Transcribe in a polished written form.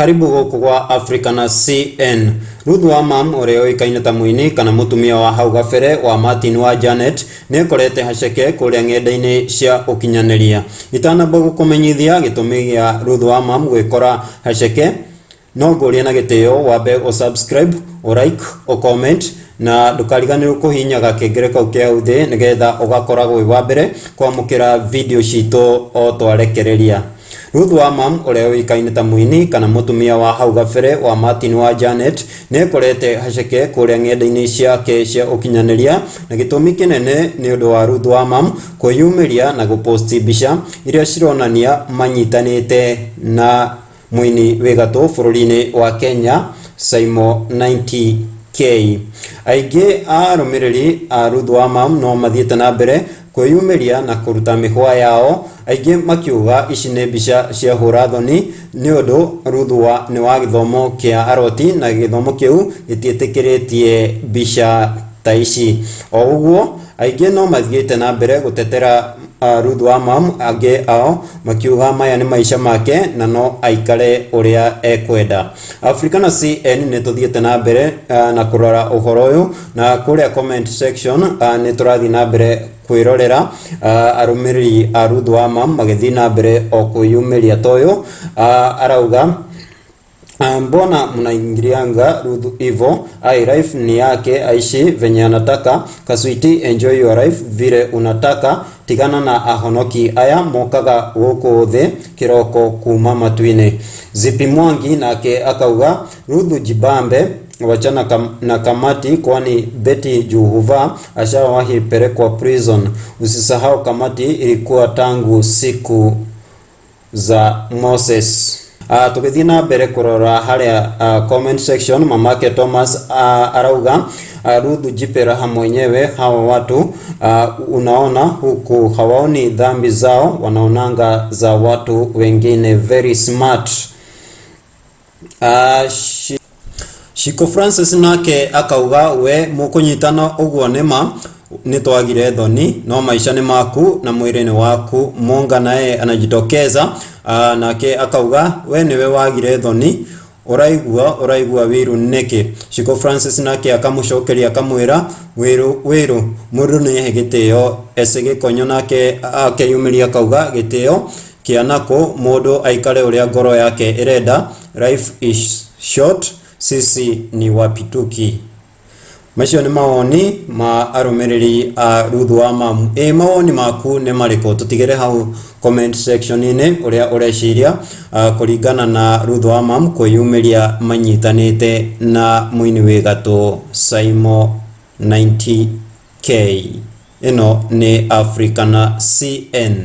karibu guku gwa Africa na CN. Ruth Wamam uria oikaine ta muini kana mutumia wa hau gabere wa Martin wa Janet ne korete haceke kuria ng'enda-ini cia ukinyaniria. Itanamba gukumenyithia gitumi gia Ruth Wamam gwikora haceke no nguria na gitio wambe o subscribe, o like, o comment na ndukariganirwo kuhinya gakengere kau kia uthi nigetha ugakoragwo wi wa mbere kwamukira video cito o twarekereria. Ruth Wamam uria oikaine ta muini kana mutumia wa hau gabere wa Martin wa Janet ne korete haceke kuria ng'enda-ini ciake cia ukinyaniria na gitumi kinene ni undu wa Ruth Wamam kwiyumiria na guposti bica iria cironania manyitanite na muini wegatu bururi-ini wa Kenya Saimo 90K. Aingĩ arũmĩrĩri a Ruth Wamam no mathiĩte na mbere kwĩyumĩria na kũruta mĩhwa yao, aingĩ makiuga ici nĩ mbica cia hũra thoni nĩ ũndũ Ruth nĩ wa gĩthomo kĩa aroti na gĩthomo kĩu gĩtiĩtĩkĩrĩtie mbica ta ici. O ũguo aingĩ no mathiĩte na mbere gũtetera Ruth Wamam, angĩ ao makiuga maya nĩ maica make na no aikare ũrĩa ekwenda. Africa na CN nĩ tũthiĩte na mbere na kũrora ũhoro ũyũ na kũrĩa comment section nĩ tũrathiĩ na mbere kwĩrorera arũmĩrĩri a Ruth Wamam magĩthiĩ na mbere o kwĩyumĩria ta ũyũ. Arauga mbona mnaingilianga Ruth hivyo? Life ni yake, aishi venye anataka. Kaswiti, enjoy your life vile unataka. Tigana na ahonoki aya mokaga gũkũ thĩ kiroko kuma matu-inĩ. Zipi Mwangi nake akauga Ruth jibambe, wachana na kamati kwani Betty Juhuva ashawahi pelekwa prison. Usisahau kamati ilikuwa tangu siku za Moses. Tukithii na mbere kurora haria comment section, mamake Thomas arauga Ruth jipe raha mwenyewe, hawa watu unaona huku hawaoni dhambi zao, wanaonanga za watu wengine. Very smart. Shiko Francis nake akauga we mukunyitana uguo nima nitwagire thoni, no maisha ni maku na mwiri ni waku. Monga naye anajitokeza nake akauga we niwe wagire thoni, uraigua wiru niki. Shiko Francis nake akamucokeria akamwira wiru mundu ni hegitio ese gikonyo, nake akeyumiria akauga gitio kianako mundu aikare uria ngoro yake irenda. Life is short, sisi ni wapituki. Macio ni mawoni ma arũmĩrĩri a Ruth Wamam. Mawoni maku nĩ marĩkũ? Tũtigĩre hau comment section-inĩ ũrĩa ũreciria kũringana na Ruth Wamam kwĩyumĩria manyitanĩte na mũini wĩ gatũ Saimo 90K. Ĩno nĩ Africa na CN.